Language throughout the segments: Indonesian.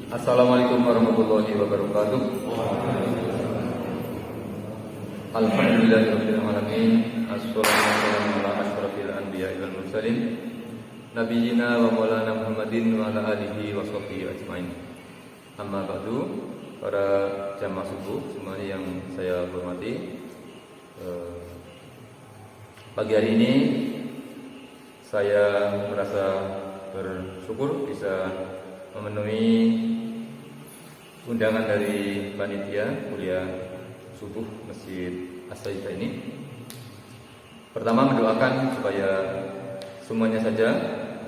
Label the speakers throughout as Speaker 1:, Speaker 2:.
Speaker 1: Assalamualaikum warahmatullahi wabarakatuh. Alhamdulillahirabbil alamin. Assalatu wassalamu ala asyrafil anbiya'i wal mursalin nabiyyina wa maulana Muhammadin wa ala alihi wa sahbihi ajmain. Amma ba'du, para jamaah subuh semuanya yang saya hormati. Pagi hari ini saya merasa bersyukur bisa memenuhi undangan dari panitia kuliah subuh Masjid As-Sayyidah ini. Pertama, mendoakan supaya semuanya saja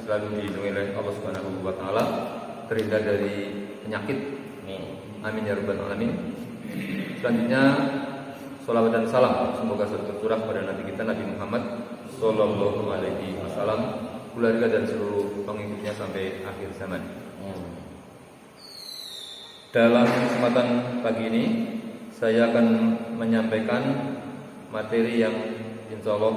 Speaker 1: selalu dilindungi oleh Allah Subhanahu wa taala, terhindar dari penyakit. Amin ya rabbal alamin. Selanjutnya, sholawat dan salam semoga tercurah pada Nabi kita Nabi Muhammad sallallahu alaihi wasallam, keluarga dan seluruh pengikutnya sampai akhir zaman. Dalam kesempatan pagi ini saya akan menyampaikan materi yang insya Allah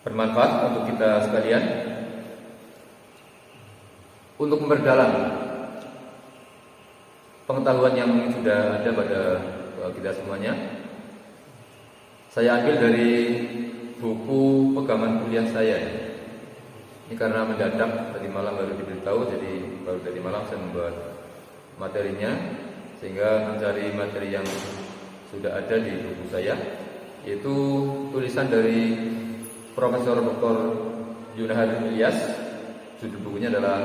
Speaker 1: bermanfaat untuk kita sekalian, untuk memperdalam pengetahuan yang sudah ada pada kita semuanya. Saya ambil dari buku pegangan kuliah saya. Ini karena mendadak, tadi malam baru diberitahu, jadi baru tadi malam saya membuat materinya, sehingga mencari materi yang sudah ada di buku saya, yaitu tulisan dari Profesor Dr. Yunahar Ilyas. Judul bukunya adalah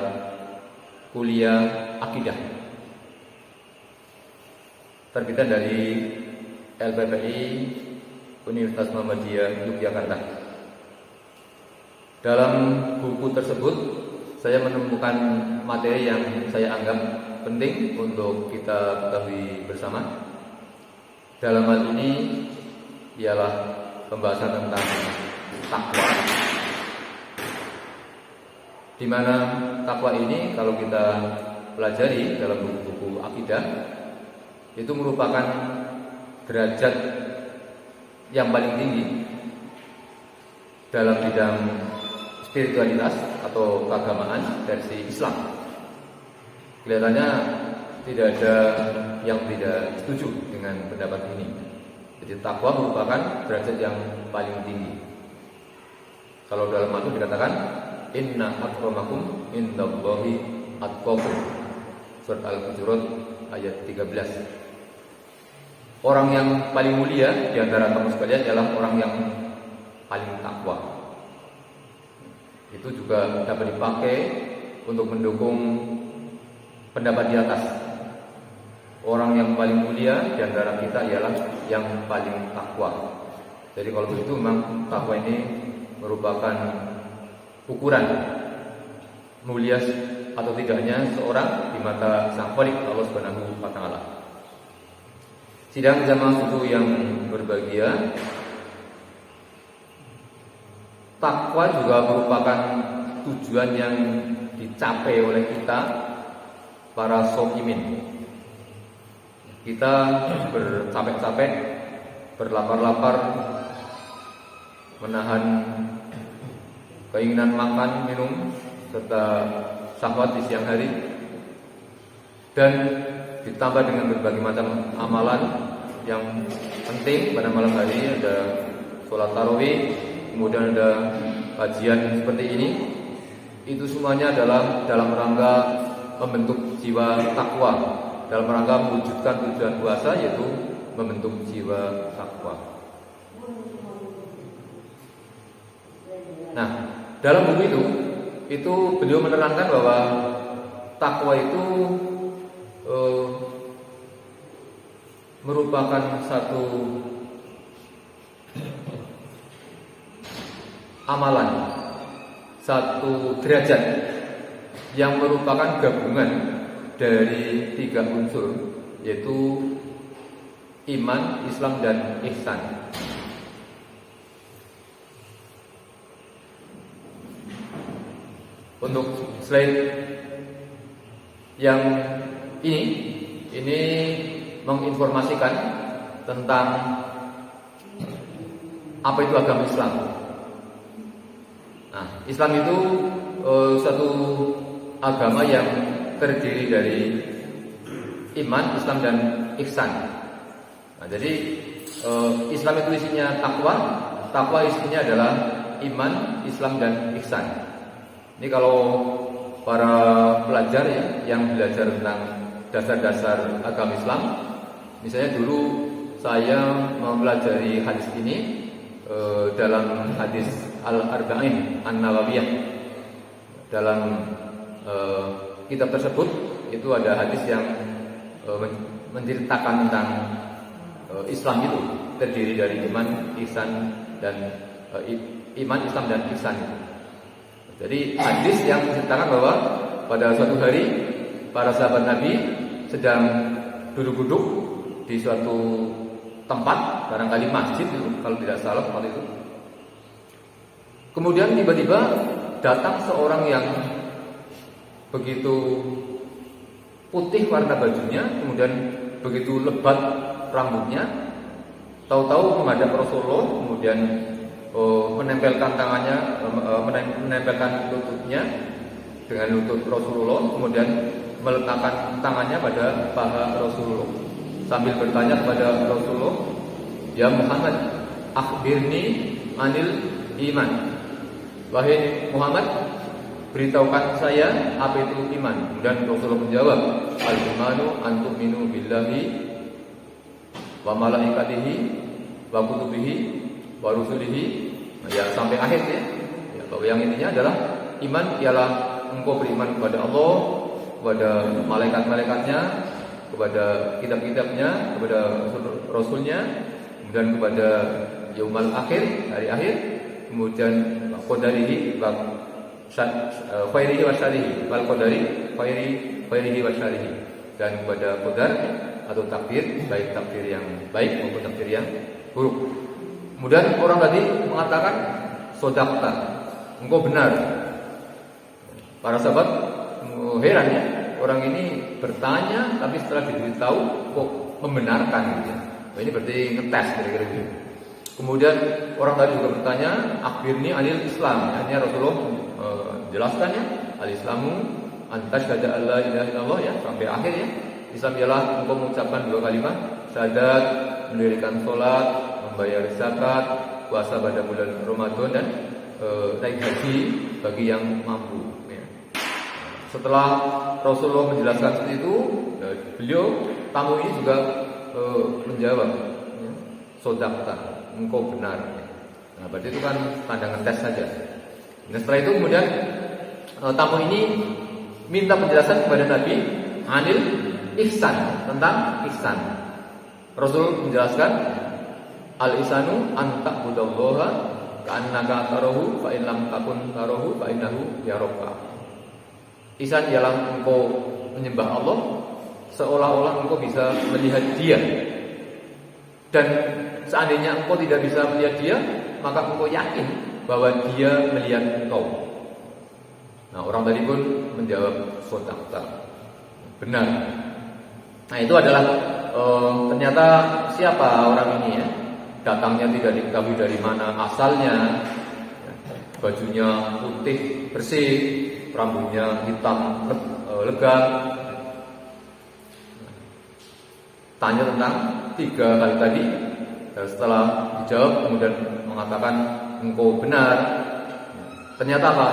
Speaker 1: Kuliah Akidah, terbitan dari LPPI Universitas Muhammadiyah Yogyakarta. Dalam buku tersebut saya menemukan materi yang saya anggap penting untuk kita ketahui bersama. Dalam hal ini ialah pembahasan tentang takwa, di mana takwa ini kalau kita pelajari dalam buku-buku akidah itu merupakan derajat yang paling tinggi dalam bidang spiritualitas atau keagamaan versi Islam. Kelihatannya tidak ada yang tidak setuju dengan pendapat ini. Jadi takwa merupakan derajat yang paling tinggi. Kalau dalam Al-Quran dikatakan inna akramakum indallahi atqakum, surat Al-Hujurat ayat 13. Orang yang paling mulia di antara kamu sekalian adalah orang yang paling takwa. Itu juga dapat dipakai untuk mendukung pendapat di atas. Orang yang paling mulia di antara kita ialah yang paling takwa. Jadi kalau begitu memang takwa ini merupakan ukuran mulia atau tidaknya seorang di mata Sang Khalik Allah Subhanahu wa taala. Sidang jamaah subuh yang berbahagia, takwa juga merupakan tujuan yang dicapai oleh kita para shokimin. Kita bercapek-capek, berlapar-lapar, menahan keinginan makan, minum, serta syahwat di siang hari, dan ditambah dengan berbagai macam amalan yang penting pada malam hari. Ada sholat tarawih, kemudian ada kajian seperti ini. Itu semuanya adalah dalam rangka membentuk jiwa takwa, dalam rangka mewujudkan tujuan puasa, yaitu membentuk jiwa takwa. Nah, dalam buku itu beliau menerangkan bahwa takwa itu merupakan satu amalan, satu derajat yang merupakan gabungan dari 3 unsur, yaitu iman, Islam, dan ihsan. Untuk slide yang ini menginformasikan tentang apa itu agama Islam. Nah, Islam itu satu agama yang terdiri dari iman, Islam dan ihsan. Nah, jadi Islam itu isinya takwa, takwa isinya adalah iman, Islam dan ihsan. Ini kalau para pelajar ya, yang belajar tentang dasar-dasar agama Islam, misalnya dulu saya mempelajari hadis ini dalam hadis Al-Arba'in An-Nawawiyah. Dalam kitab tersebut itu ada hadis yang menceritakan tentang Islam itu terdiri dari iman, ihsan dan iman, Islam dan ihsan. Jadi hadis yang menceritakan bahwa pada suatu hari para sahabat Nabi sedang duduk-duduk di suatu tempat, barangkali masjid itu, kalau tidak salah tempat itu. Kemudian tiba-tiba datang seorang yang begitu putih warna bajunya, kemudian begitu lebat rambutnya. Tahu-tahu menghadap Rasulullah, kemudian menempelkan tangannya, menempelkan lututnya dengan lutut Rasulullah, kemudian meletakkan tangannya pada paha Rasulullah sambil bertanya kepada Rasulullah, "Ya Muhammad, akhbirni anil iman." Wahai Muhammad, beritahukan saya apa itu iman. Dan Rasulullah menjawab, "Al-imanu an tu'minu billahi wa malaikatihi wa kutubihi wa rusulihi." Ya, sampai akhir ya. Ya, bahwa yang intinya adalah iman ialah engkau beriman kepada Allah, kepada malaikat-malaikatnya, kepada kitab-kitabnya, kepada rasulnya, dan kepada yaumul akhir, hari akhir, kemudian qadarihi wa khairihi wa syarrihi, wal qadari khairihi wa syarrihi, dan kepada qadar atau takdir, baik takdir yang baik maupun takdir yang buruk. Kemudian orang tadi mengatakan, "Shadaqta, engkau benar." Para sahabat heran ya, orang ini bertanya tapi setelah diberitahu kok membenarkan gitu. Nah, ini berarti ngetes kira-kira gitu. Kemudian orang tadi juga bertanya, "Akhirni anil Islam." Artinya Rasulullah jelaskannya, "Al-Islamu antasyhada alla ilaha illallah," ya, sampai akhir ya. Islam ialah engkau mengucapkan dua kalimat syahadat, mendirikan sholat, membayar zakat, puasa pada bulan Ramadan, dan naik haji bagi yang mampu ya. Setelah Rasulullah menjelaskan seperti itu, beliau tamu ini juga menjawab, ya, "Shadaqta, engkau benar." Nah, berarti itu kan pandangan tes saja. Nah, setelah itu kemudian tamu ini minta penjelasan kepada Nabi anil ihsan, tentang ihsan. Rasul menjelaskan, "Al-ihsanu an ta'budallaha ka'annaka tarahu fa in lam takun tarahu fa innahu yaraka." Ihsan ialah engkau menyembah Allah seolah-olah engkau bisa melihat Dia. Dan seandainya engkau tidak bisa melihat Dia, maka engkau yakin bahwa Dia melihat engkau. Nah, orang tadi pun menjawab, "Shadaqta." Benar. Nah, itu adalah ternyata siapa orang ini ya. Datangnya tidak diketahui dari mana asalnya. Bajunya putih bersih, rambutnya hitam legam. Tanya tentang tiga hal tadi. Dan setelah dijawab kemudian mengatakan, "Engkau benar." Ternyata apa?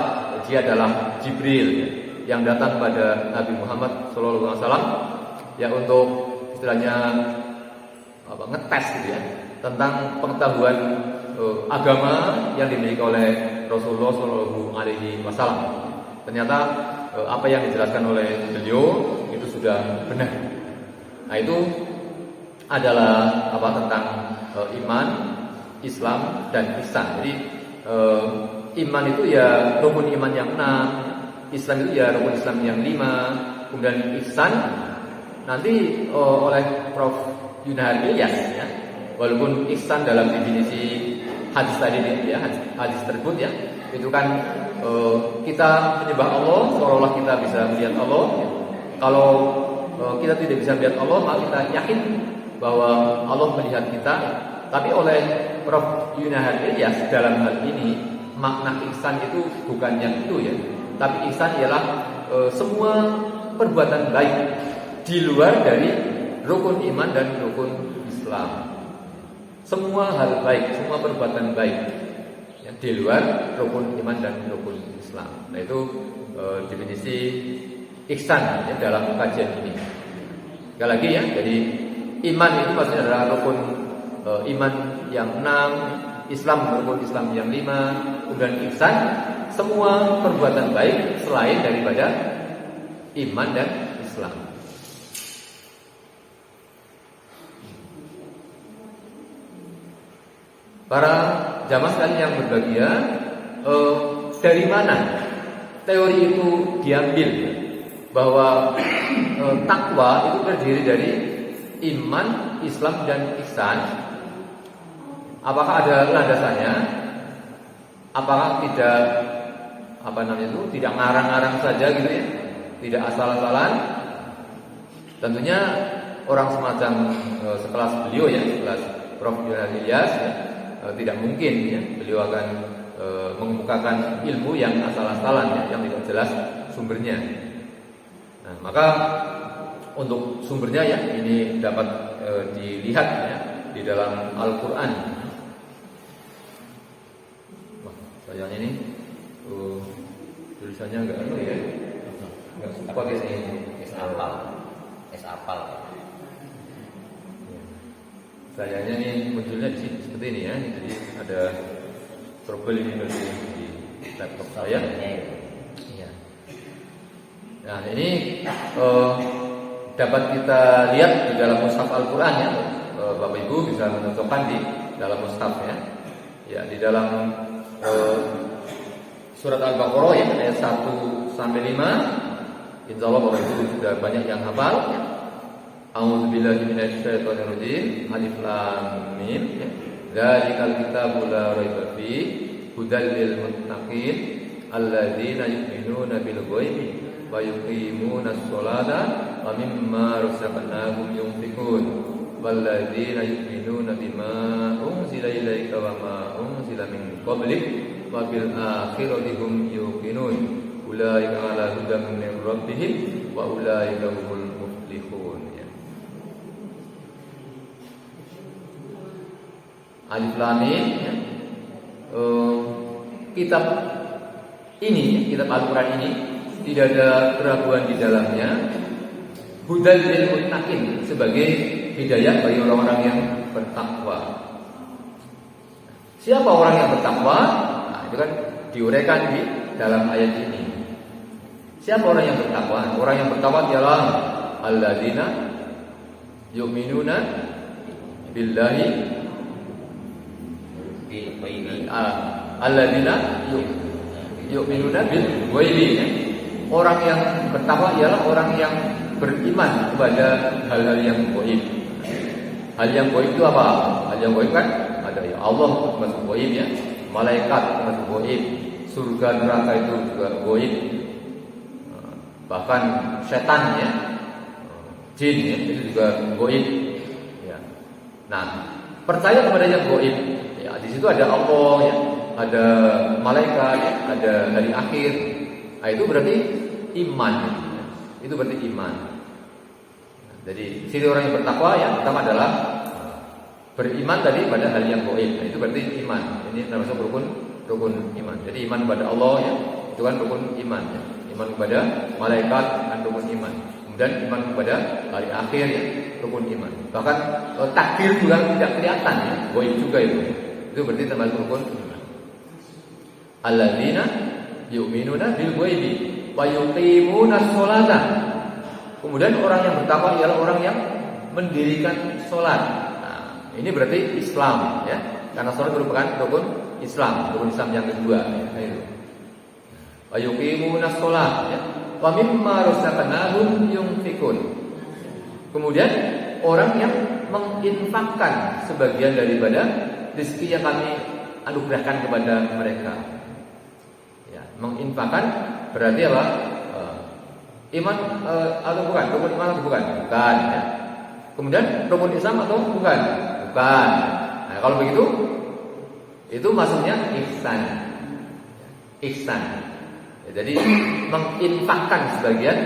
Speaker 1: Dia adalah Jibril yang datang pada Nabi Muhammad SAW ya untuk istilahnya ngetes gitu ya, tentang pengetahuan agama yang dimiliki oleh Rasulullah SAW. Ternyata apa yang dijelaskan oleh beliau itu sudah benar. Nah, itu adalah tentang iman, Islam dan ihsan. Jadi iman itu ya rukun iman yang 6, Islam itu ya rukun Islam yang 5, kemudian ihsan nanti oleh Prof. Yunahar Ilyas ya. Walaupun ihsan dalam definisi hadis tadi ya, hadis tersebut ya, itu kan kita menyembah Allah seolah-olah kita bisa melihat Allah ya. Kalau kita tidak bisa melihat Allah, maka kita yakin bahwa Allah melihat kita. Tapi oleh Prof. Yunahar Ilyas dalam hal ini makna ihsan itu bukan yang itu ya. Tapi ihsan ialah semua perbuatan baik di luar dari rukun iman dan rukun Islam. Semua hal baik, semua perbuatan baik yang di luar rukun iman dan rukun Islam. Nah itu definisi ihsan ya, dalam kajian ini. Sekali lagi ya, jadi iman itu maksudnya adalah rukun iman yang 6, Islam rukun Islam yang 5, kemudian ihsan semua perbuatan baik selain daripada iman dan Islam. Para jamaah sekalian yang berbahagia, dari mana teori itu diambil bahwa takwa itu terdiri dari iman, Islam dan ihsan? Apakah ada landasannya? Apakah tidak tidak ngarang-ngarang saja gitu ya? Tidak asal-asalan? Tentunya orang semacam sekelas beliau ya, sekelas Prof. Ilyas ya, tidak mungkin ya beliau akan mengemukakan ilmu yang asal-asalan ya, yang tidak jelas sumbernya. Nah, maka untuk sumbernya ya ini dapat dilihat ya di dalam Al-Qur'an. Wah, sayangnya ini tulisannya enggak ya. Enggak apa guys ini? Es apal. Sayangnya ini munculnya di sini seperti ini ya. Jadi ada trouble ini di laptop saya. Iya. Nah ini dapat kita lihat di dalam mushaf Al-Quran ya. Bapak Ibu bisa menentukan di dalam mushaf ya. Ya di dalam surat Al-Baqarah ya ayat 1 sampai 5. Insyaallah Bapak Ibu sudah banyak yang hafal ya. A'udzubillahi minasyaitonirrajim. Alif Lam Mim. Dzalikal kitabu la raiba fihi hudal lil muttaqin alladzina yu'minuna bil ghaibi wa yuqimunas sholata wa mimma razaqnahum yunfiqun walladzina yu'minuna bima unzila ilaika wa ma unzila min qablik wa bil akhirati hum yuqinun ulaika ala hudan min rabbihim wa ulaika humul muflihun. Alif Lam Mim ya. Kitab ini, kitab Al-Quran ini tidak ada keraguan di dalamnya. Hudal lil muttaqin, sebagai hidayah bagi orang-orang yang bertakwa. Siapa orang yang bertakwa? Nah, itu kan diuraikan di dalam ayat ini. Siapa orang yang bertakwa? Orang yang bertakwa ialah alladzina yu'minuna billahi alladzina yu'minuna bil ghaibi. Orang yang bertakwa ialah orang yang beriman kepada hal-hal yang gaib. Hal yang gaib itu apa? Hal yang gaib kan ada ya Allah termasuk gaib ya, malaikat termasuk gaib, surga neraka itu juga gaib. Bahkan setan ya, jin ya, itu juga gaib ya. Nah, percaya kepada yang gaib. Ya, di situ ada Allah ya, ada malaikat, ya, ada hari akhir. Nah, itu berarti iman. Ya. Itu berarti iman. Nah, jadi ciri orang yang bertakwa yang pertama adalah beriman tadi pada hal yang gaib. Nah, itu berarti iman. Ini termasuk rukun iman. Jadi iman kepada Allah ya, itu kan rukun iman ya. Iman kepada malaikat kan rukun iman. Kemudian iman kepada hari akhir ya, rukun iman. Bahkan takdir juga tidak kelihatan ya, gaib juga itu. Itu berarti termasuk rukun iman. Alladzina yu'minuna bil ghaibi wa yuqimunas sholata. Kemudian orang yang bertakwa ialah orang yang mendirikan sholat. Nah, ini berarti Islam ya. Karena sholat merupakan rukun Islam yang kedua ya, itu. Wa yuqimunas sholat ya. Wa mimma razaqnahum yunfiqun. Kemudian orang yang menginfakkan sebagian daripada rezeki yang kami anugerahkan kepada mereka. Ya, menginfakkan berarti apa? Iman atau bukan? Rukun iman atau bukan? Bukan. Ya. Kemudian rukun Islam atau bukan? Bukan. Nah, kalau begitu, itu maksudnya ihsan. Ihsan. Ya, jadi menginfakkan sebagian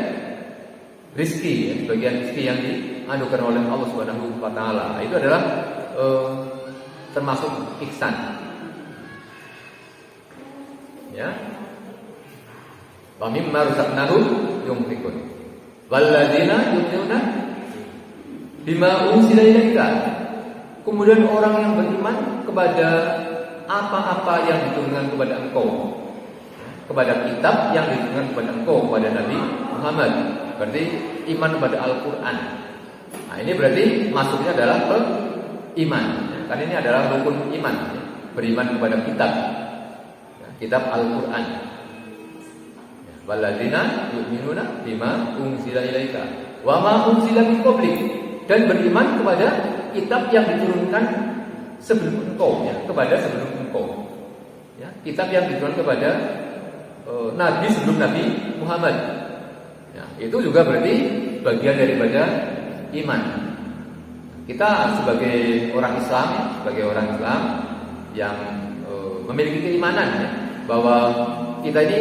Speaker 1: rizki, sebagian rizki yang dianugerahkan oleh Allah Subhanahu wa taala. Itu adalah termasuk ihsan. Ya. Wa mimma razaqnahum yunfiqun. Walladzina yu'minuna bima unzila ilaika. Kemudian orang yang beriman kepada apa-apa yang diturunkan kepada engkau, kepada kitab yang diturunkan kepada engkau, kepada Nabi Muhammad. Berarti iman kepada Al-Quran. Nah, ini berarti masuknya adalah ke iman. Karena ini adalah rukun iman, beriman kepada kitab, kitab Al-Quran. Walladzina yu'minuna bima unzila ilaika wa ma unzila min qablik, dan beriman kepada kitab yang diturunkan sebelum engkau, ya, kepada sebelum engkau. Ya, kitab yang diturunkan kepada Nabi sebelum Nabi Muhammad. Ya, itu juga berarti bagian daripada iman. Kita sebagai orang Islam, yang memiliki keimanan, ya, bahwa kita ini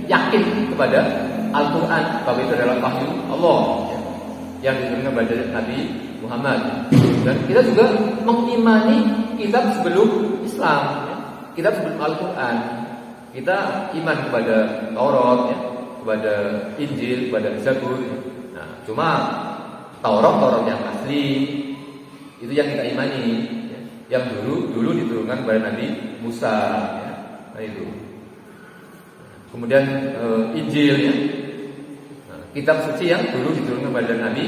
Speaker 1: yakin kepada Al-Quran, bahwa itu adalah wahyu Allah, ya, yang diturunkan kepada Nabi Muhammad. Dan kita juga mengimani kitab sebelum Islam, ya, kitab sebelum Al-Quran. Kita iman kepada Taurat, ya, kepada Injil, kepada Zabur. Nah, cuma Taurat yang asli itu yang kita imani, ya, yang dulu diturunkan kepada Nabi Musa, ya. Nah, itu. Kemudian Injil, ya, nah, kitab suci yang dulu diturunkan kepada Nabi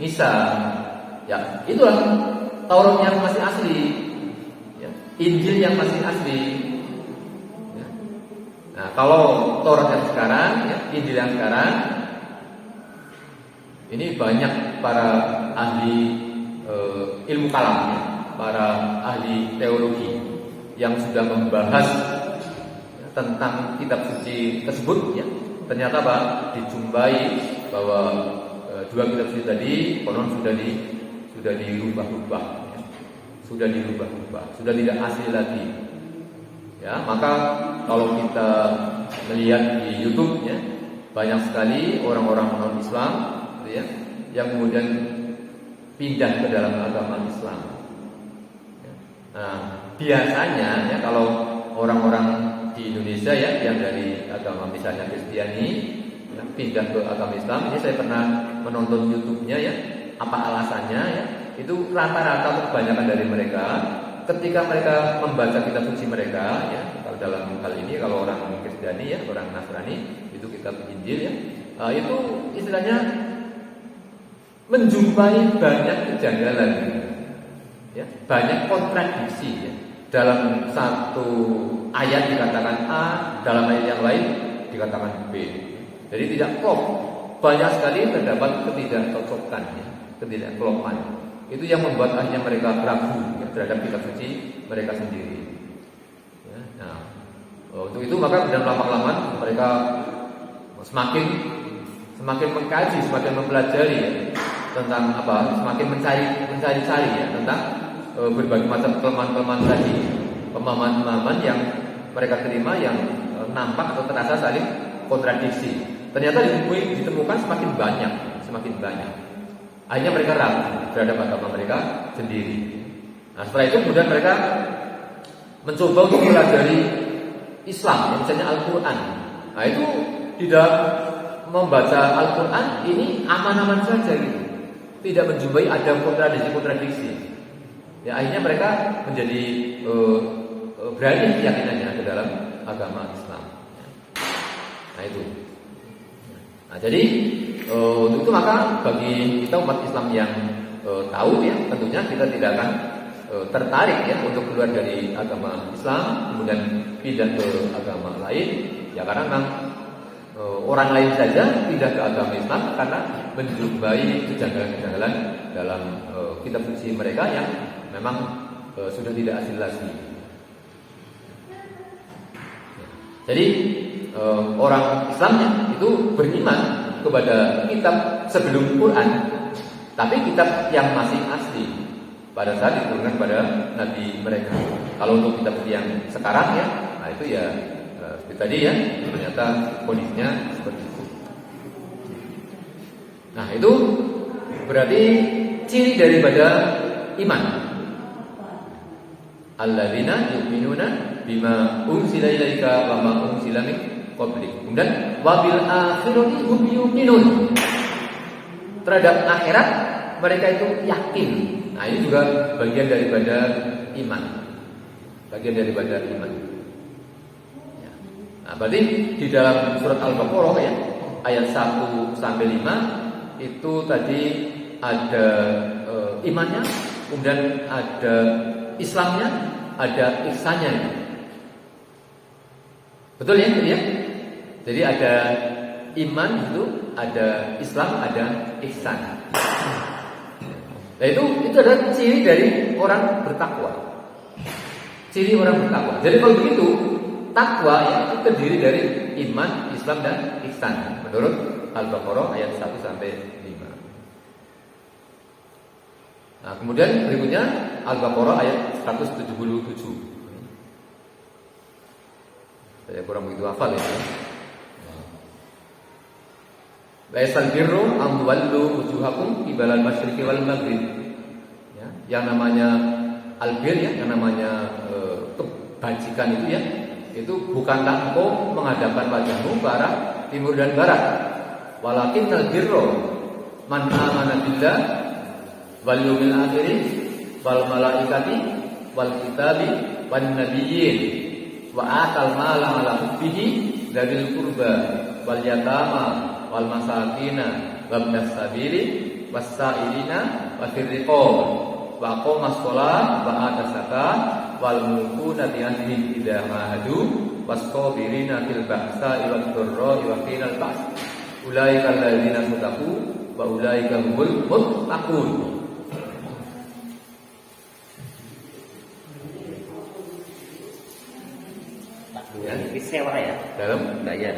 Speaker 1: Isa. Ya, itulah Taurat yang masih asli, ya, Injil yang masih asli. Ya. Nah, kalau Taurat yang sekarang, ya, Injil yang sekarang, ini banyak para ahli ilmu kalam, ya, para ahli teologi yang sudah membahas, ya, tentang kitab suci tersebut, ya. Ternyata Pak, dijumpai bahwa dua kitab suci tadi konon sudah dirubah-rubah, ya. Sudah tidak asli lagi. Ya, maka kalau kita melihat di YouTube, ya, banyak sekali orang-orang non-Islam, ya, yang kemudian pindah ke dalam agama Islam. Ya. Nah, biasanya, ya, kalau orang-orang di Indonesia, ya, yang dari agama misalnya Kristiani, ya, pindah ke agama Islam, ini saya pernah menonton YouTube-nya, ya, apa alasannya, ya, itu rata-rata kebanyakan dari mereka ketika mereka membaca kitab suci mereka, ya, kalau dalam hal ini kalau orang Kristiani, ya, orang Nasrani itu kitab Injil, ya, itu istilahnya menjumpai banyak kejanggalan, ya, banyak kontradiksi, ya. Dalam satu ayat dikatakan A, dalam ayat yang lain dikatakan B. Jadi tidak klop. Banyak sekali terdapat ketidakcocokan, ya, ketidakkelopan. Itu yang membuat akhirnya mereka ragu, ya, terhadap kitab suci mereka sendiri. Ya, nah, untuk itu maka dalam lama-lama mereka semakin mengkaji, semakin mempelajari, ya, tentang apa, semakin mencari-cari, ya, tentang berbagai macam kelemahan-kelemahan tadi, pemahaman-pemahaman yang mereka terima yang nampak atau terasa saling kontradiksi. Ternyata ditemukan semakin banyak. Akhirnya mereka ragu terhadap agama mereka sendiri. Nah, setelah itu kemudian mereka mencoba untuk mempelajari Islam, ya, misalnya Al-Quran. Nah, itu tidak membaca Al-Quran ini aman-aman saja, gitu. Tidak menjumpai ada kontradiksi. Ya, akhirnya mereka menjadi berani keyakinannya ke dalam agama Islam. Nah, itu. Nah, jadi untuk itu maka bagi kita umat Islam yang tahu, ya, tentunya kita tidak akan tertarik, ya, untuk keluar dari agama Islam kemudian pindah ke agama lain, ya, karena memang orang lain saja pindah ke agama Islam karena menjumpai kejanggalan-kejanggalan dalam kitab suci mereka yang memang sudah tidak asli lagi. Jadi orang Islamnya itu beriman kepada kitab sebelum Quran, tapi kitab yang masih asli pada saat diturunkan pada Nabi mereka. Kalau untuk kitab yang sekarang, ya, nah itu ya Tapi tadi ya ternyata kondisinya seperti itu. Nah itu berarti ciri daripada iman. Alladzina yu'minuna bima unzila ilaika wa ma unzila min qablik. Kemudian wabil akhirati hum yu'minun. Terhadap akhirat mereka itu yakin. Nah ini juga bagian daripada iman. Bagian daripada iman. Ya. Nah berarti di dalam surat Al-Baqarah ya ayat 1 sampai 5 itu tadi ada imannya, kemudian ada Islamnya, ada ihsannya. Betul ya? Ya? Jadi ada iman itu, ada Islam, ada ihsan. Nah itu adalah ciri dari orang bertakwa. Ciri orang bertakwa. Jadi kalau begitu, takwa itu terdiri dari iman, Islam dan ihsan. Menurut Al-Baqarah ayat 1 sampai 5. Nah, kemudian berikutnya Al-Baqarah ayat 177. Saya kurang begitu hafal ya. Laisal birru an tuwallu wujuhakum qibalal masyriqi wal maghrib. Ya, yang namanya albir ya, yang namanya kebajikan itu ya, itu bukanlah engkau menghadapkan wajahmu ke arah timur dan barat. Walakinnal birra man amana billah wal yawmil akhir wal malaikati wal kitabi wan nabiyyin wa atal mala ala hubbihi dzil qurba wal yatama wal masakina wa ibnas sabili was sa'ilina wa fir riqab wa aqamas shalah wa atas zakat wal mufuna bi ahdihim idza mahadu was sabirina fil ba'sa'i wad dharra'i wa hinal ba's ulaika alladzina sadaqu wa ulaika humul muttaqun.
Speaker 2: Ya, ini sewa ya.
Speaker 1: Dalam
Speaker 2: Bayar.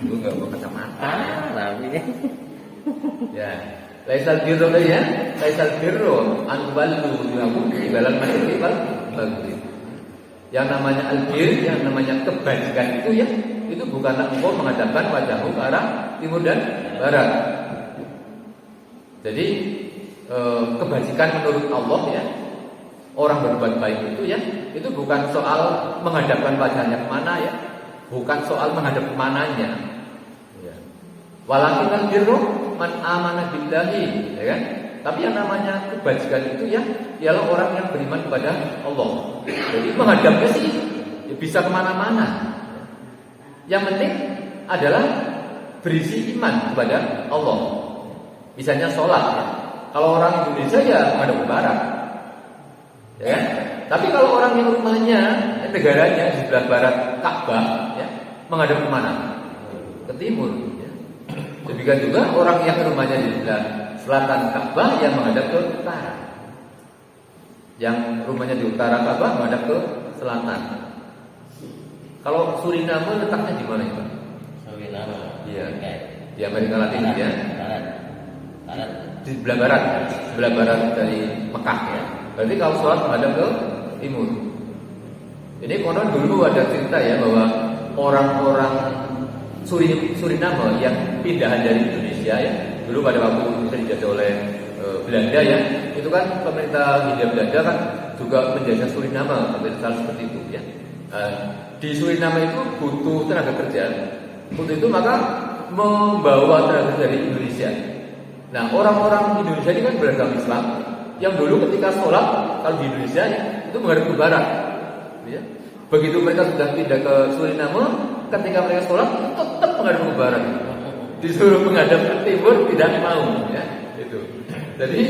Speaker 1: Lu enggak mau kacamata.
Speaker 2: Namanya.
Speaker 1: Ya. Laisal birru ya. Laisal birru an ballu yuhakum ibalan masyriqi wal maghrib. Yang namanya albir, yang namanya kebajikan itu ya, itu bukanlah engkau menghadapkan wajahmu ke arah timur dan barat. Jadi kebajikan menurut Allah ya, orang berbuat baik itu ya, itu bukan soal menghadapkan wajahnya kemana ya, bukan soal menghadap kemananya. Ya. Walakinnal birru man amana billahi, ya kan? Tapi yang namanya kebajikan itu ya, ialah orang yang beriman kepada Allah. Jadi menghadapnya sih ya bisa kemana-mana. Yang penting adalah berisi iman kepada Allah. Misalnya sholat ya. Kalau orang Indonesia ya menghadap ke barat. Ya kan? Tapi kalau orang yang rumahnya, negaranya di sebelah barat Ka'bah, ya, menghadap kemana? Ke timur. Ya. Demikian juga orang yang rumahnya di sebelah selatan Ka'bah yang menghadap ke utara. Yang rumahnya di utara Ka'bah menghadap ke selatan. Kalau Suriname letaknya di mana itu?
Speaker 2: Suriname.
Speaker 1: Iya. Di Amerika Latin ya.
Speaker 2: Barat.
Speaker 1: Di sebelah barat, sebelah barat dari Mekah ya. Berarti kalau sholat menghadap ke timur. Ini konon dulu ada cerita ya bahwa orang-orang Suriname yang pindahan dari Indonesia ya, dulu pada waktu Indonesia dijajah oleh Belanda ya, itu kan pemerintah Hindia Belanda kan juga menjajah Suriname, seperti itu ya. Di Suriname itu butuh tenaga kerja, untuk itu maka membawa tenaga kerja dari Indonesia. Nah orang-orang Indonesia ini kan beragama Islam, yang dulu ketika sholat kalau di Indonesia ya, itu menghadap ke barat. Ya. Begitu mereka sudah pindah ke Suriname, ketika mereka sholat tetap menghadap ke barat. Disuruh menghadap ke timur tidak mau. Ya. Itu. Jadi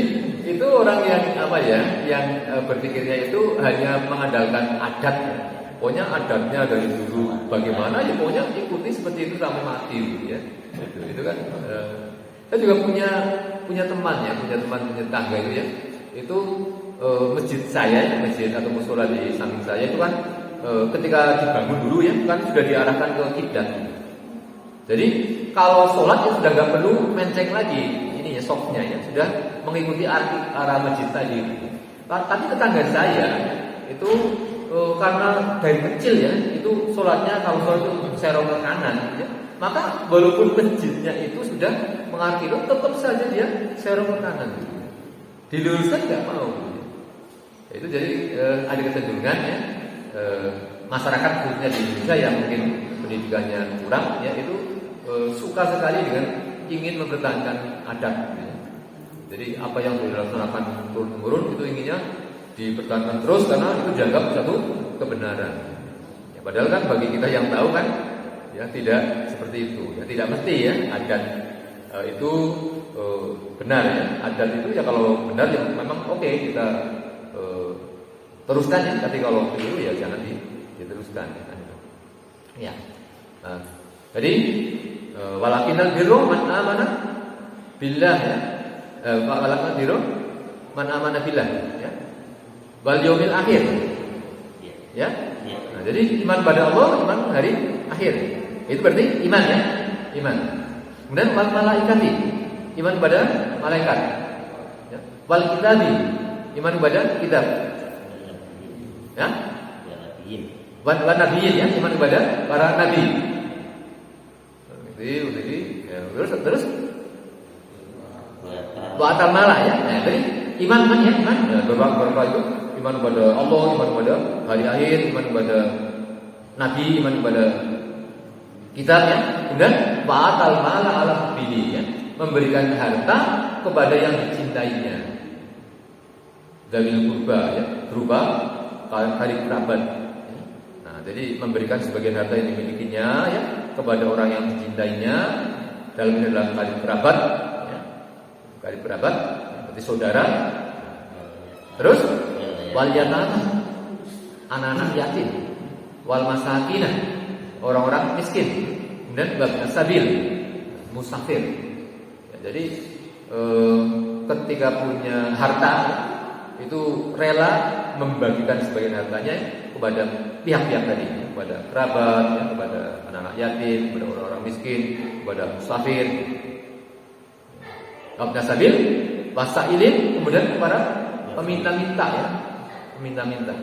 Speaker 1: itu orang yang apa ya, yang berpikirnya itu hanya mengandalkan adat. Pokoknya adatnya dari dulu bagaimana ya pokoknya ikuti seperti itu sampai mati. Ya. Itu kan. Saya juga punya teman ya, punya tetangga itu ya. Itu masjid saya, masjid atau mushola di samping saya itu kan ketika dibangun dulu ya kan sudah diarahkan ke kiblat. Jadi kalau sholat ya sudah nggak perlu menceng lagi, ini ya softnya ya sudah mengikuti arah masjid tadi. Tapi tetangga saya itu karena dari kecil ya itu sholatnya kalau sholat itu serong ke kanan ya, maka walaupun masjidnya itu sudah mengarah kiblat tetap saja dia serong ke kanan gitu. Diluruskan nggak mau gitu. Itu jadi ada kecenderungan ya masyarakat khususnya di Indonesia yang mungkin pendidikannya kurang ya itu suka sekali dengan ingin mempertahankan adat gitu. Jadi apa yang dilaksanakan turun-temurun itu inginnya dipertahankan terus karena itu dianggap satu kebenaran. Ya, padahal kan bagi kita yang tahu kan ya tidak seperti itu. Ya tidak mesti ya adat itu benar ya. Adat itu ya kalau benar ya memang oke kita teruskan ya. Tapi kalau keliru ya jangan diteruskan. Ya. Jadi walakinal birru man amana billah ya. Walakinal birru man amana billah ya. Wal yaumil akhir. Ya. Nah, jadi iman pada Allah, iman hari akhir. Itu berarti iman ya, iman. Kemudian wal malaikati, iman pada malaikat. Ya. Wal kitabi, iman pada kitab. Ya. Wal nabiyyin ya, iman pada para nabi. Jadi ya, terus wa atal mala ya. Nah, jadi iman ya, iman ya, berapa itu iman kepada Allah, iman kepada hari akhir, iman kepada nabi, iman kepada kitabnya, kemudian ba'atal mala ala hubbihi ya, memberikan harta kepada yang dicintainya. Dzawil qurba ya, berupa karib kerabat. Ya. Nah, jadi memberikan sebagian harta yang dimilikinya ya kepada orang yang dicintainya dalam adalah karib kerabat ya. Karib kerabat berarti saudara. Terus wal yatama, anak-anak yatim, wal masakinah, orang-orang miskin, dan babna sabil, musafir. Ya, jadi ketika punya harta itu rela membagikan sebagian hartanya kepada pihak-pihak tadi, kepada kerabat, ya, kepada anak-anak yatim, kepada orang-orang miskin, kepada musafir. Babna sabil, wasailin, kemudian kepada peminta-minta ya, peminta-minta,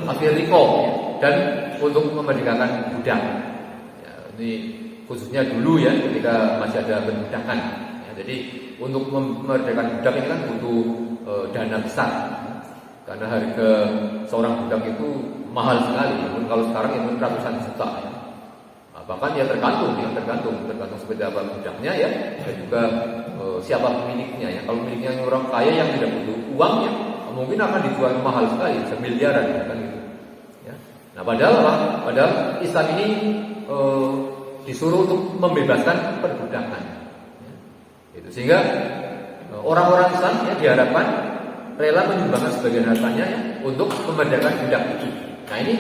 Speaker 1: afiriko ya, dan untuk memerdekakan budak. Ya, ini khususnya dulu ya, ketika masih ada perbudakan. Ya, jadi untuk memerdekakan budak ini kan butuh dana besar, karena harga seorang budak itu mahal sekali. Namun kalau sekarang itu ratusan juta. Ya. Nah, bahkan ya tergantung seperti apa budaknya ya, dan juga siapa pemiliknya ya. Kalau pemiliknya orang kaya yang tidak butuh uang ya, mungkin akan dijual mahal sekali, semiliaran ya, kan gitu. Ya. Nah, padahal apa? Padahal Islam ini disuruh untuk membebaskan perbudakan. Ya. Itu sehingga orang-orang Islam ya diharapkan rela menyumbangkan sebagian hartanya ya, untuk memerdekakan budak itu. Nah, ini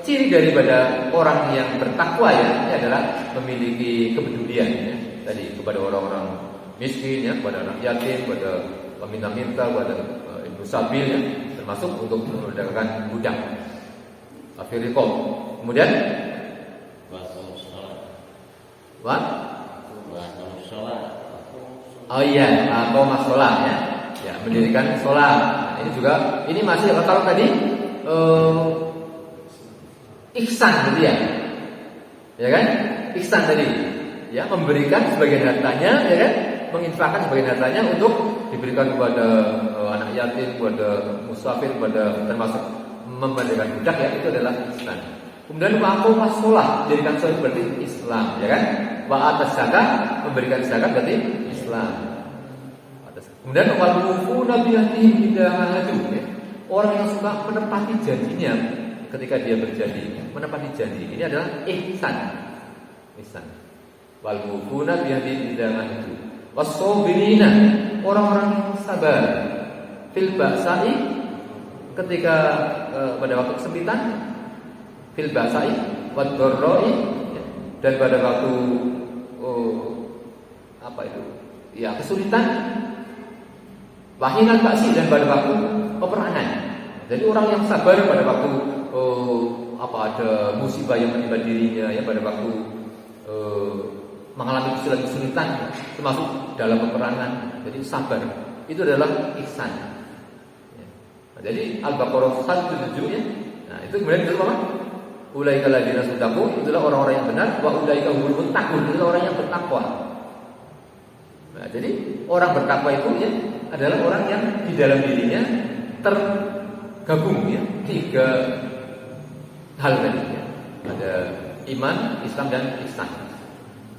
Speaker 1: ciri daripada orang yang bertakwa ya, ini adalah memiliki kepedulian ya, tadi kepada orang-orang miskin ya, kepada anak yatim, kepada peminta-minta, kepada ibu sabil ya, termasuk untuk memerdekakan budak. Afirikom. Kemudian oh iya, qomas sholat ya. Ya, mendirikan sholat. Nah, ini juga, ini masih kalau tadi ihsan gitu ya. Ya kan? Ihsan tadi. Ya, memberikan sebagian hartanya ya kan? Menginfakkan sebagian hartanya untuk diberikan kepada anak yatim, kepada musafir, kepada termasuk memerdekakan budak ya, itu adalah ihsan. Kemudian qomas sholat, jadikan sholat berarti Islam, ya kan? Wa atas zakat, memberikan zakat berarti Islam. Kemudian wal mufuna bi ahdihim idza ahadu. Orang yang suka menepati janjinya ketika dia berjanji, menepati janji. Ini adalah ihsan. Ihsan. Wal mufuna bi ahdihim idza ahadu. Was-sabirina, orang-orang yang sabar. Fil ba'sa'i, ketika pada waktu kesempitan, fil ba'sa'i wad dharra'i, dan pada waktu apa itu? Ya, kesulitan. Wahinal ba'si, dan pada waktu peperangan. Jadi orang yang sabar pada waktu ada musibah yang menimpa dirinya ya, pada waktu mengalami kesulitan termasuk dalam peperangan. Jadi sabar itu adalah ihsan. Ya. Nah, jadi Al-Baqarah 177 ya, Nah, itu kemudian itu apa? Ulaika alladziina shadaqu, itulah orang-orang yang benar, wa ulaika humul muttaqun, itulah orang yang bertakwa. Nah, jadi orang bertakwa itu ya adalah orang yang di dalam dirinya tergabung ya tiga hal tadi ya. Ada iman, Islam dan ihsan.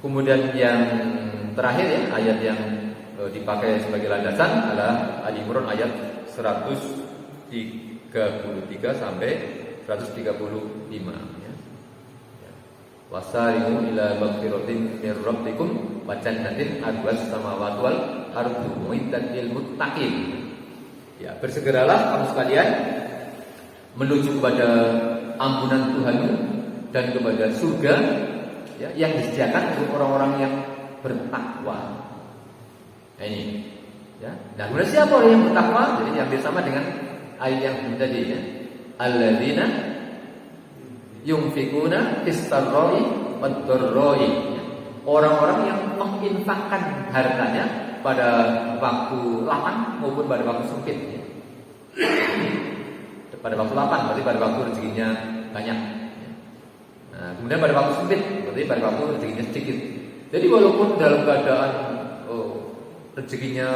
Speaker 1: Kemudian yang terakhir ya ayat yang dipakai sebagai landasan adalah Ali Imran ayat 133 sampai 135 ya. Wasari'u ila maghfiratin mir rabbikum wa jannatin 'arduhas samawati wal ardu mu'iddat lil muttaqin. Ya, bersegeralah kamu sekalian menuju kepada ampunan Tuhanmu dan kepada surga ya, yang disediakan untuk orang-orang yang bertakwa. Nah, ini ya. Nah, kemudian siapa orang yang bertakwa? Jadi yang bersama dengan ayat yang tadi ya. Alladzina yunfikuna fis-sarra'i wad-dharra'i. Orang-orang yang menginfakkan hartanya pada waktu lapang maupun pada waktu sempit ya. Pada waktu lapang berarti pada waktu rezekinya banyak ya. Nah, kemudian pada waktu sempit berarti pada waktu rezekinya sedikit. Jadi walaupun dalam keadaan rezekinya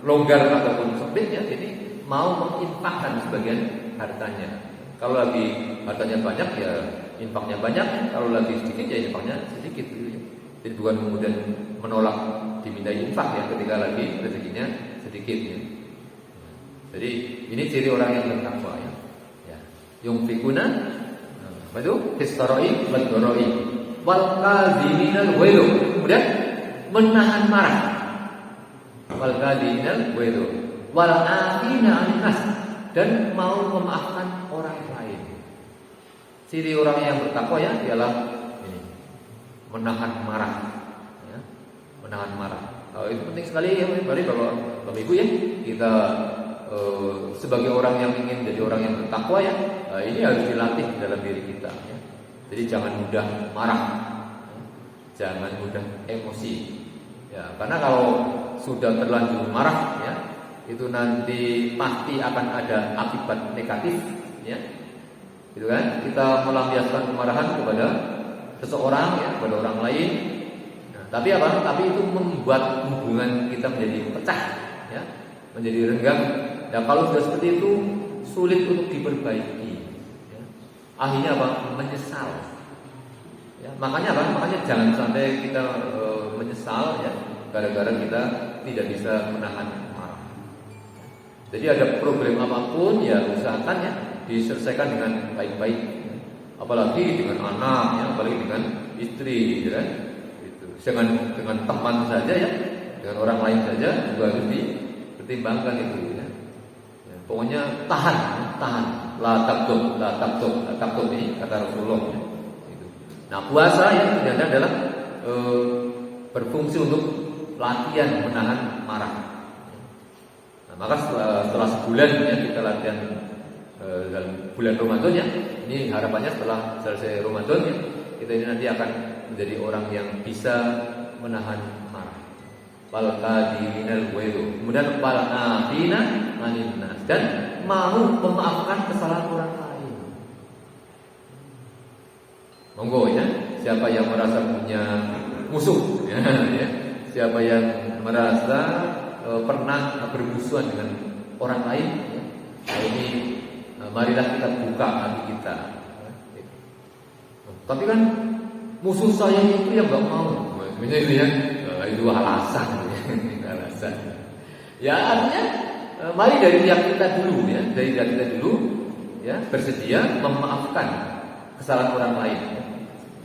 Speaker 1: longgar ataupun sempit ya, jadi mau menginfakkan sebagian hartanya. Kalau lagi hartanya banyak ya infaknya banyak, kalau lagi sedikit ya infaknya sedikit gitu ya. Jadi bukan kemudian menolak dimintai infak ya ketika lagi rezekinya sedikit ya. Jadi ini ciri orang yang bertakwa ya. Ya. Yunfikuna apa itu? Fistaroi wal doroi wal kadhiminal ghaiz. Kemudian menahan marah. Wal kadhiminal ghaiz wal afina 'anil nas, dan mau memaafkan orang lain. Ciri orang yang bertakwa ya ialah ini, menahan marah ya. Menahan marah. Itu penting sekali ya, balik Bapak Ibu ya. Kita sebagai orang yang ingin jadi orang yang bertakwa ya, ini harus dilatih dalam diri kita ya. Jadi jangan mudah marah ya. Jangan mudah emosi ya, karena kalau sudah terlanjur marah ya, itu nanti pasti akan ada akibat negatif ya. Gitu kan? Kita melampiaskan kemarahan kepada seseorang ya, kepada orang lain. Nah, tapi apa? Tapi itu membuat hubungan kita menjadi pecah ya, menjadi renggang. Dan kalau sudah seperti itu sulit untuk diperbaiki ya. Akhirnya apa? Menyesal ya. Makanya apa? Makanya jangan sampai kita menyesal ya, gara-gara kita tidak bisa menahan marah. Jadi ada problem apapun ya usahakan ya diselesaikan dengan baik-baik ya. Apalagi dengan anak ya, apalagi dengan istri gitu kan. Itu. Dengan teman saja ya, dengan orang lain saja juga harus dipertimbangkan itu ya. Ya, pokoknya tahan. La takut ini kata Rasulullah ya. Gitu. Nah, puasa ya sebenarnya adalah berfungsi untuk latihan menahan marah. Nah, maka setelah sebulan ya kita latihan dalam bulan Ramadan ya. Ini harapannya setelah selesai Ramadan ya, kita ini nanti akan menjadi orang yang bisa menahan marah. Wal kadhiminal ghaiz. Kemudian wal afina 'anil nas, dan mau memaafkan kesalahan orang lain. Monggo ya, siapa yang merasa punya musuh ya, ya. Siapa yang merasa pernah bermusuhan dengan orang lain ya. Nah, ini marilah kita buka hati kita. Tapi kan musuh saya itu yang nggak mau, itu ya, itu alasan. Alasan. Ya artinya, mari dari yang kita dulu ya, dari yang kita dulu ya bersedia memaafkan kesalahan orang lain.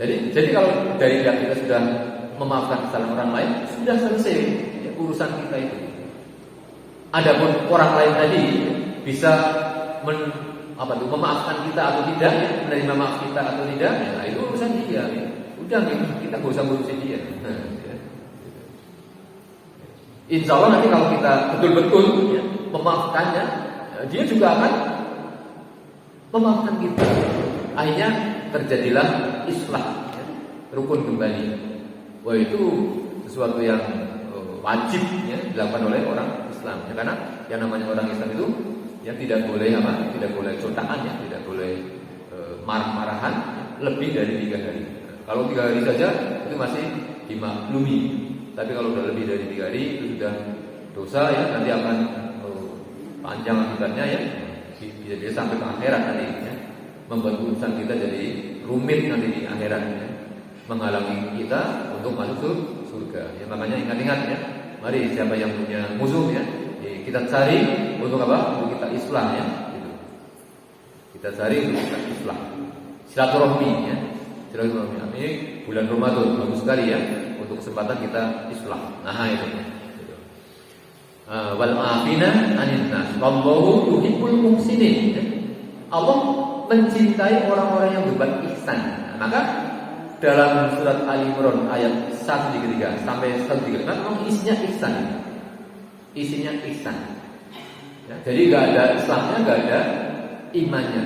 Speaker 1: Jadi kalau dari yang kita sudah memaafkan kesalahan orang lain, sudah selesai ya, urusan kita itu. Adapun orang lain tadi bisa memaafkan kita atau tidak, ya, menerima maaf kita atau tidak, ya, itu urusan dia. Ya. Udah kita nggak usah ngurusin dia. Ya. Insya Allah nanti kalau kita betul-betul ya, memaafkannya, dia juga akan memaafkan kita. Akhirnya terjadilah islah, ya, rukun kembali. Wah, itu sesuatu yang wajib ya, dilakukan oleh orang Islam. Ya, karena yang namanya orang Islam itu Ya, tidak boleh apa? Tidak boleh cotakan ya, tidak boleh marah-marahan lebih dari 3 hari. Kalau 3 hari saja itu masih dimaklumi. Tapi kalau sudah lebih dari 3 hari itu sudah dosa ya, nanti akan panjang akibatnya ya. Bisa sampai ke akhirat nanti ya. Membuat urusan kita jadi rumit nanti di akhirat ya. Menghalangi kita untuk masuk ke surga. Ya, makanya ingat-ingat ya. Mari siapa yang punya musuh ya, kita cari untuk apa? Untuk kita islah ya. Gitu. Kita cari untuk kita islah. Silaturahmi ya. Silaturahmi. Ini bulan Ramadan bagus sekali ya untuk kesempatan kita islah. Nah itu. Gitu. Wal afina anin nas. Wallahu yuhibbul muhsinin. Ya. Allah mencintai orang-orang yang berbuat ihsan. Nah, maka dalam surat Ali Imran ayat 133 sampai 135 memang isinya ihsan. Isinya ihsan. Ya, jadi nggak ada Islamnya, nggak ada imannya.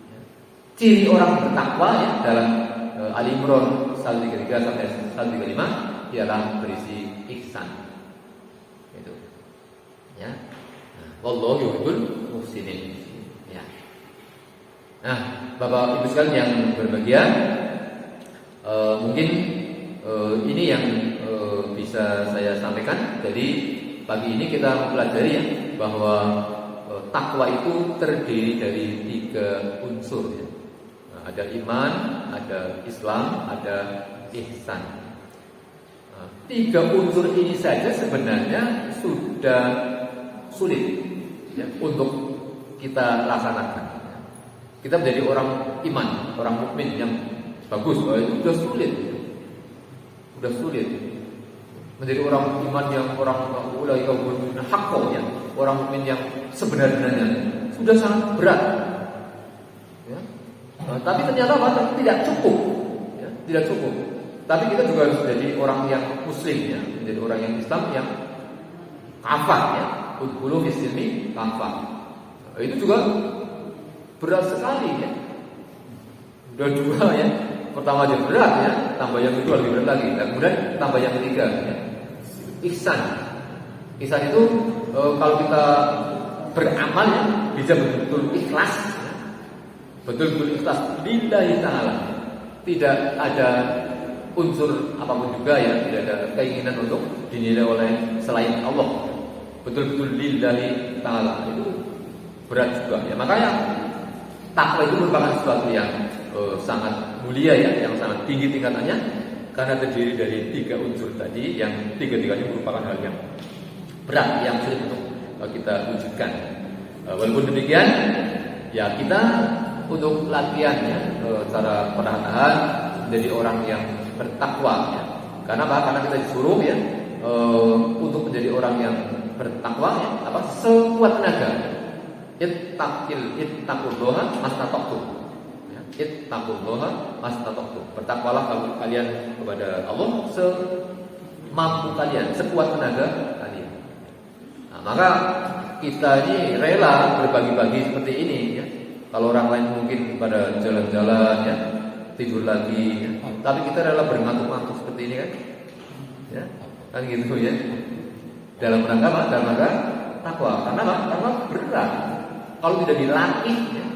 Speaker 1: Ya. Ciri orang bertakwa ya dalam Ali Imran 133 sampai 135 ialah berisi ihsan. Itu. Ya. Wallahu yuhibbul muhsinin. Ya. Nah, Bapak Ibu sekalian yang berbahagia, mungkin ini yang bisa saya sampaikan. Jadi pagi ini kita mempelajari ya bahwa takwa itu terdiri dari 3 unsur ya. Nah, ada iman, ada Islam, ada ihsan. Nah, 3 unsur ini saja sebenarnya sudah sulit ya, untuk kita laksanakan. Kita menjadi orang iman, orang mukmin yang bagus, itu sudah sulit. Sudah sulit. Menjadi orang iman yang orang ulaika mu'minun haqqan ya, orang mukmin yang sebenarnya sudah sangat berat. Ya. Nah, tapi ternyata apa? Tidak cukup. Ya, tidak cukup. Tapi kita juga harus menjadi orang yang muslim ya, menjadi orang yang Islam yang kafah ya. Udkhulu fis silmi kafah. Nah, itu juga berat sekali ya. Udah 2 ya. Pertama aja berat ya, tambah yang kedua lebih berat lagi. Dan kemudian tambah yang ketiga ya. Ihsan. Ihsan itu kalau kita beramal ya, bisa betul-betul ikhlas ya. Betul-betul ikhlas lillahi ta'ala. Tidak ada unsur apapun juga ya, tidak ada keinginan untuk dinilai oleh selain Allah. Betul-betul lillahi ta'ala. Itu berat juga ya. Makanya takwa itu merupakan sesuatu yang sangat mulia ya, yang sangat tinggi tingkatannya karena terdiri dari 3 unsur tadi yang 3-tiganya merupakan hal yang berat yang sulit untuk kita wujudkan. Walaupun demikian, ya kita untuk latihannya cara perlahan menjadi orang yang bertakwa ya. Karena apa? Karena kita disuruh ya untuk menjadi orang yang bertakwa ya, apa sekuat tenaga. Ittaqullaha mastata'tum. Ittaqullaha mastata'tum. Bertakwalah kalian kepada Allah semampu kalian, sekuat tenaga kalian. Nah, maka kita ini rela berbagi-bagi seperti ini ya. Kalau orang lain mungkin pada jalan-jalan ya, tidur lagi ya. Tapi kita rela berngantuk-ngantuk seperti ini kan. Ya. Kan gitu ya. Dalam rangka apa? Dalam rangka takwa. Karena apa? Karena berat. Kalau tidak dilatih ya,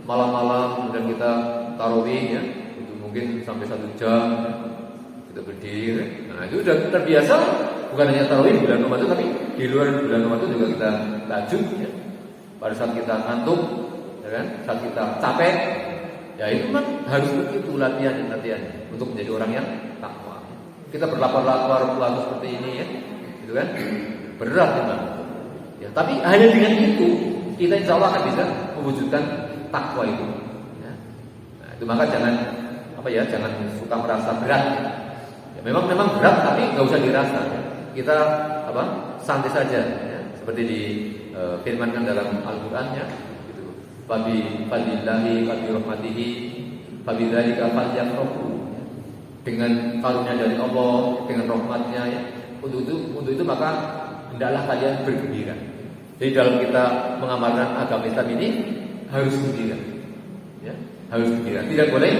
Speaker 1: malam-malam kemudian kita tarawih ya, itu mungkin sampai 1 jam ya, kita berdiri. Nah itu sudah terbiasa. Bukan hanya tarawih bulan Ramadan, tapi di luar bulan Ramadan juga kita tahajud ya. Pada saat kita ngantuk, ya kan? Saat kita capek, ya itu kan harus begitu latihan untuk menjadi orang yang takwa. Kita berlapar-lapar puasa seperti ini ya, gitu kan? Berat memang. Ya, tapi hanya dengan itu kita insya Allah akan bisa mewujudkan takwa itu. Ya. Nah, itu maka jangan suka merasa berat. Ya, memang berat, tapi nggak usah dirasa. Ya. Kita santai saja. Ya. Seperti difirmankan dalam Al-Quran ya. Gitu. Fadlillahi wa rahmatihi fabidzalika falyafrahu. Dengan karunia dari Allah, dengan rahmatnya ya. Untuk itu maka hendaklah kalian bergembira. Jadi dalam kita mengamalkan agama Islam ini harus gembira, ya, harus gembira. Tidak boleh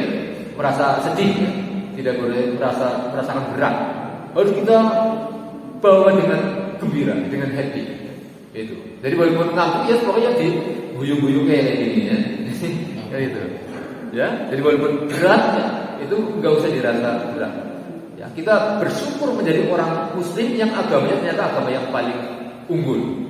Speaker 1: merasa sedih, ya. Tidak boleh merasakan berat. Harus kita bawa dengan gembira, dengan happy. Itu. Jadi walaupun ngantuk ya pokoknya di guyung-guyung kayak gini ya. Kayak gitu. Ya, jadi walaupun berat ya, itu nggak usah dirasa berat. Ya, kita bersyukur menjadi orang muslim yang agamanya ternyata agama yang paling unggul.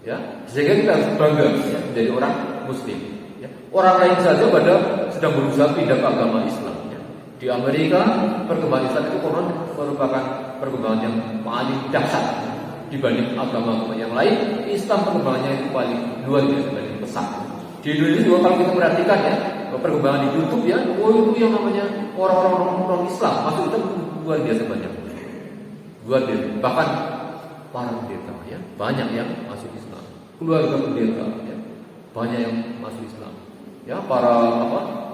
Speaker 1: Ya, sehingga kita harus bangga ya, menjadi orang muslim. Ya. Orang lain saja pada sedang berusaha pindah ke agama Islam. Ya. Di Amerika perkembangan Islam itu konon merupakan perkembangan yang paling dahsyat dibanding agama-agama yang lain. Islam perkembangannya itu paling luar biasa, paling pesat. Di Indonesia juga kalau kita perhatikan ya perkembangan di YouTube ya, itu yang namanya orang-orang non Islam masuk itu luar biasa banyak, luar biasa. Bahkan para pendeta ya banyak yang masuk Islam, keluarga pendeta ya banyak yang masuk Islam. Ya para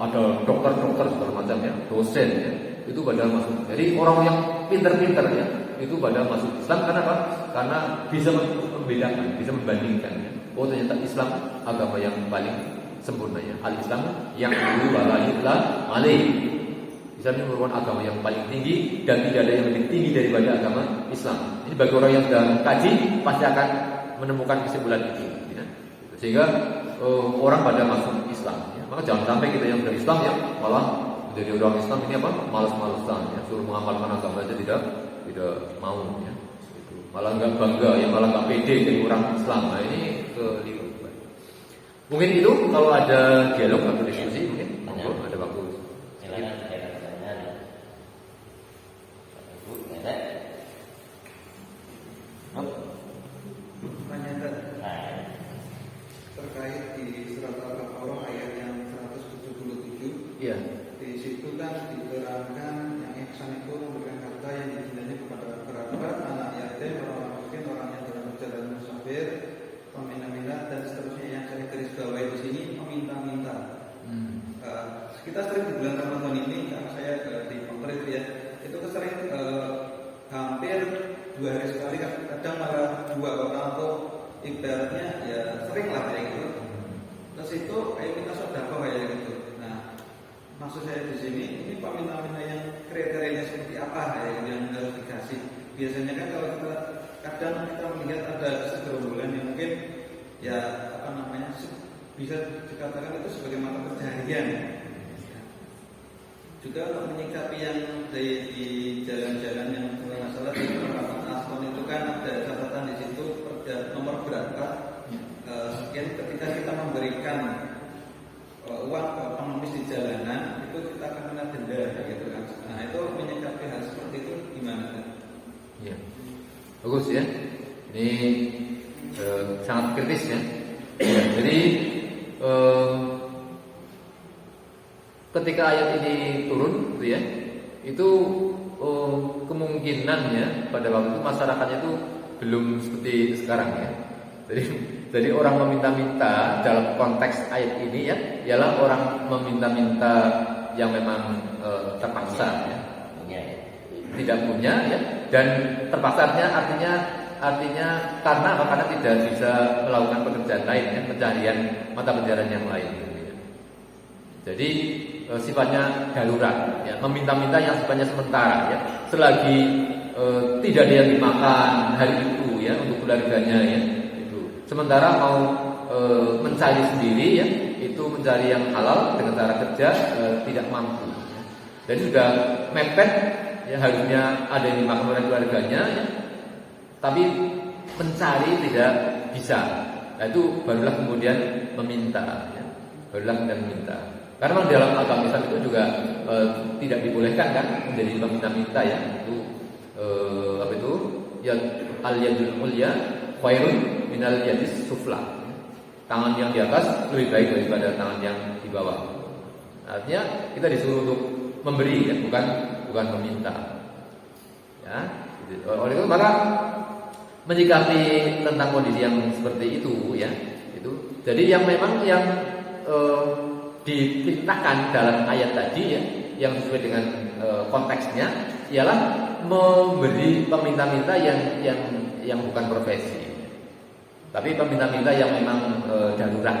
Speaker 1: ada dokter-dokter segala macam ya, dosen ya itu pada masuk. Jadi orang yang pintar-pintar ya itu pada masuk Islam karena apa? Karena bisa membedakan, bisa membandingkan ya. Oh ternyata Islam agama yang paling sempurna ya. Al-Islam yang dulu walaihillah alaih. Islam ini merupakan agama yang paling tinggi dan tidak ada yang lebih tinggi daripada agama Islam. Ini bagi orang yang sudah kaji pasti akan menemukan kesimpulan itu. Ya. Sehingga orang pada masuk Islam. Ya. Maka jangan sampai kita yang sudah Islam ya malah jadi orang Islam ini apa? Malas-malasan ya. Suruh mengamalkan agama saja tidak mau ya. Malah nggak bangga ya, malah nggak pede jadi orang Islam. Nah ini keliru. Mungkin itu kalau ada dialog atau diskusi mungkin ada waktu.
Speaker 2: Silakan ada pertanyaan. Ibu, ada?
Speaker 3: Pertanyaan terkait di surat Al-Baqarah ayat yang 177.
Speaker 1: Iya.
Speaker 3: Di situ kan diterangkan yang ihsan itu memberikan harta yang dicintai kepada kerabat, anak yatim, orang miskin, orang yang dalam perjalanan musafir, peminta-minta dan seterusnya. Yang saya garis bawahi di sini meminta-minta. Kita sering di bulan Ramadan ini karena saya di konkret ya, itu sering hampir 2 hari sekali, kadang malah 2 orang atau ibaratnya ya sering lah kayak gitu. Terus itu kayak kita sedekah kayak gitu. Nah, maksud saya di sini ini peminta-minta yang kriterianya seperti apa ya yang harus dikasih. Biasanya kan kalau kita kadang kita melihat ada segerombolan yang mungkin ya apa namanya bisa dikatakan itu sebagai mata pencaharian. Juga untuk menyikapi yang di jalan-jalan yang masalah di penerapan asmon itu kan ada catatan di situ nomor berapa sekian ketika kita memberikan uang ke pengemis di jalanan itu kita akan kena denda gitu kan. Nah itu menyikapi hal seperti itu gimana kan?
Speaker 1: Ya, bagus ya. Ini sangat kritis ya. Jadi ketika ayat ini turun, gitu ya, itu kemungkinannya pada waktu itu masyarakatnya itu belum seperti sekarang ya. Jadi orang meminta-minta dalam konteks ayat ini ya, ialah orang meminta-minta yang memang terpaksa ya. Tidak punya ya, dan terpaksa artinya karena apa? Karena tidak bisa melakukan pekerjaan lain ya, pencarian mata pencarian yang lain. Ya. Jadi sifatnya darurat ya, meminta-minta yang sifatnya sementara ya. Selagi tidak ada yang dimakan hari itu ya untuk keluarganya ya. Sementara mau mencari sendiri ya, itu mencari yang halal dengan cara kerja tidak mampu. Ya. Jadi sudah mepet ya, harusnya ada yang dimakan oleh keluarganya ya, tapi mencari tidak bisa. Nah itu barulah kemudian meminta ya. Barulah kemudian meminta. Karena memang dalam agama Islam itu juga tidak dibolehkan kan menjadi peminta-minta ya. Itu apa itu? Ya al-yadul ulya khairun minal yadis sufla. Tangan yang di atas lebih baik daripada tangan yang di bawah. Artinya kita disuruh untuk memberi ya, bukan meminta. Ya. Oleh itu maka menyikapi tentang kondisi yang seperti itu ya, itu. Jadi yang memang yang diperintahkan dalam ayat tadi ya, yang sesuai dengan konteksnya ialah memberi peminta-minta yang bukan profesi. Tapi peminta-minta yang memang darurat,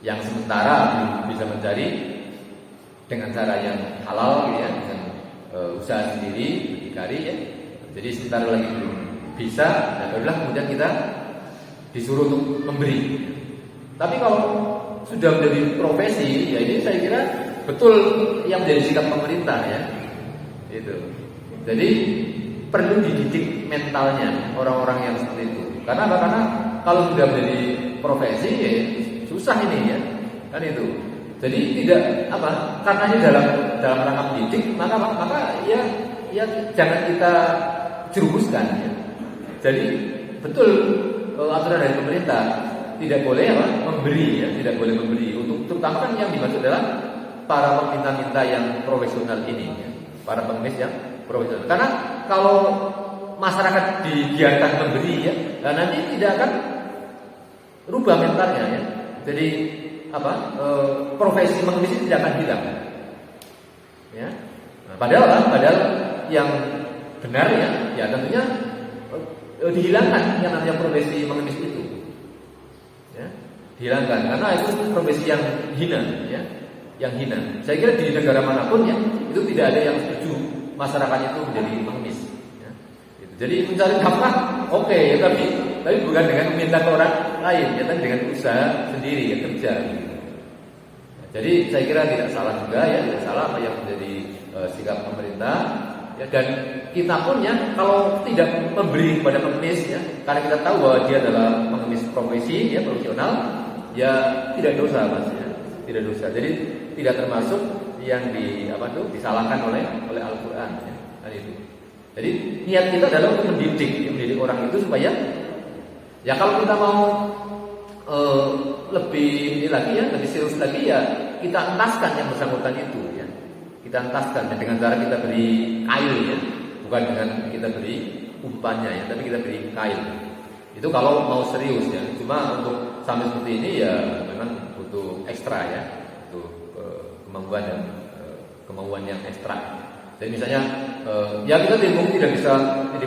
Speaker 1: yang sementara bisa mencari dengan cara yang halal, ya, dengan usaha sendiri, berdikari, ya. Jadi sebentar lagi belum bisa, nah barulah kemudian kita disuruh untuk memberi. Tapi kalau sudah menjadi profesi, ya ini saya kira betul yang menjadi sikap pemerintah ya. Itu. Jadi perlu dididik mentalnya orang-orang yang seperti itu. Karena apa? Karena kalau sudah menjadi profesi ya susah ini ya. Kan itu. Jadi tidak apa? Karena ini dalam rangka mendidik, maka ya jangan kita jerumuskan ya. Jadi betul aturan dari pemerintah tidak boleh apa? Memberi ya, tidak boleh memberi. Untuk terutama kan yang dimaksud adalah para peminta-minta yang profesional ini ya. Para pengemis yang profesional. Karena kalau masyarakat digiatkan memberi ya, nanti tidak akan rubah mentalnya ya. Jadi apa? Profesi mengemis itu tidak akan hilang. Ya. Nah, padahal yang benar ya tentunya dihilangkan yang namanya profesi mengemis itu. Ya, dihilangkan karena itu profesi yang hina ya. Yang hina. Saya kira di negara manapun ya itu tidak ada yang setuju masyarakatnya itu menjadi pengemis. Ya. Gitu. Jadi mencari nafkah, oke, ya, tapi bukan dengan meminta ke orang lain, ya, tapi dengan usaha sendiri ya kerja. Gitu. Nah, jadi saya kira tidak salah juga ya, tidak salah apa yang menjadi sikap pemerintah. Ya, dan kita pun ya kalau tidak memberi kepada pengemis ya, karena kita tahu bahwa dia adalah pengemis profesi ya profesional, ya tidak dosa mas ya, tidak dosa. Jadi tidak termasuk yang disalahkan oleh Al-Quran ya, kan itu. Jadi niat kita adalah untuk mendidik orang itu supaya ya kalau kita mau lebih ini lagi ya, lebih serius lagi ya kita entaskan yang bersangkutan itu ya. Kita entaskan dengan cara kita beri kail ya, bukan dengan kita beri umpannya ya, tapi kita beri kail. Itu kalau mau serius ya. Cuma untuk sampai seperti ini ya memang butuh ekstra ya, butuh kemampuan dan kemauan yang ekstra. Jadi misalnya ya kita mungkin tidak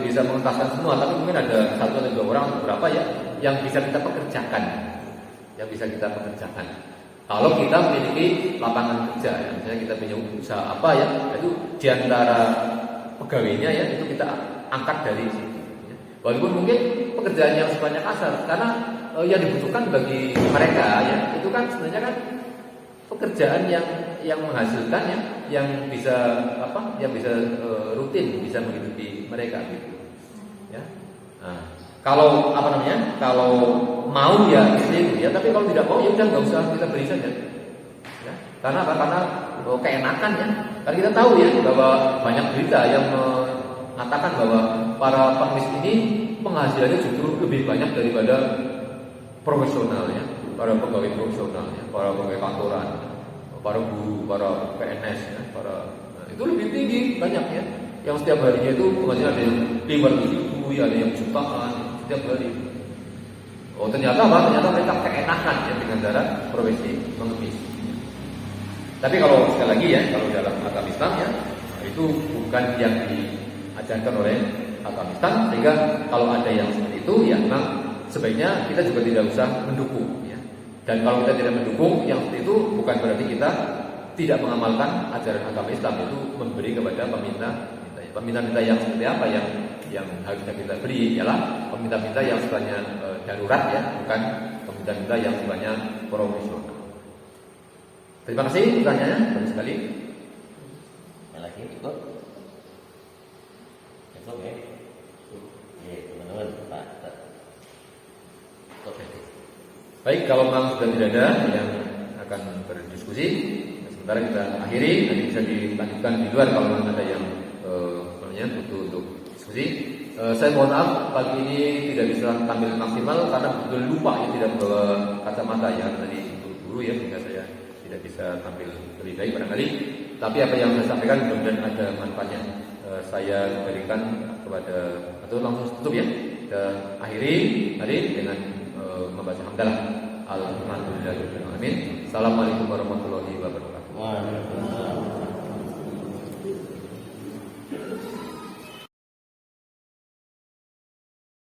Speaker 1: bisa mengentaskan semua, tapi mungkin ada satu atau dua orang beberapa ya yang bisa kita pekerjakan, Kalau kita memiliki lapangan kerja, ya, misalnya kita punya usaha apa ya, itu diantara pegawainya ya itu kita angkat dari situ. Ya. Walaupun mungkin pekerjaan yang sifatnya kasar, karena yang dibutuhkan bagi mereka ya itu kan sebenarnya kan pekerjaan yang menghasilkan ya, yang bisa rutin bisa menghidupi mereka gitu. Ya. Nah, kalau kalau mau ya itu ya, tapi kalau tidak mau ya udah nggak usah kita beri saja. Ya. Karena apa? Karena keenakan ya. Karena kita tahu ya bahwa banyak berita yang mengatakan bahwa para pengemis ini penghasilannya justru lebih banyak daripada profesional ya, para pegawai profesional ya, para pegawai kantoran, para guru, para PNS ya, itu lebih tinggi banyak ya. Yang setiap harinya itu penghasilan ada yang 500.000, ada yang jutaan setiap hari. Oh ternyata mereka keenakan ya dengan cara profesi mengemis. Tapi kalau sekali lagi ya, kalau dalam agama Islam ya, itu bukan yang diajarkan oleh agama Islam. Sehingga kalau ada yang seperti itu ya memang sebaiknya kita juga tidak usah mendukung ya. Dan kalau kita tidak mendukung yang seperti itu bukan berarti kita tidak mengamalkan ajaran agama Islam, itu memberi kepada peminta-minta yang seperti apa yang harusnya kita beri ialah peminta-minta yang sifatnya darurat ya, bukan peminta-minta yang sifatnya profesional. Terima kasih pertanyaannya, bagus sekali.
Speaker 2: Yang lagi cukup ya. Ya teman-teman Pak. Oke.
Speaker 1: Baik, kalau memang sudah tidak ada yang akan berdiskusi, sementara kita akhiri. Nanti bisa dilanjutkan di luar kalau memang ada yang butuh untuk diskusi. Saya mohon maaf pagi ini tidak bisa tampil maksimal karena betul lupa ya tidak membawa kacamata ya tadi guru ya, sehingga saya tidak bisa tampil lebih baik barangkali. Tapi apa yang saya sampaikan mudah-mudahan ada manfaatnya. Saya berikan kepada atau langsung tutup ya. Kita akhiri tadi dengan membaca hamdalah. Alhamdulillahirabbil alamin. Assalamualaikum warahmatullahi wabarakatuh.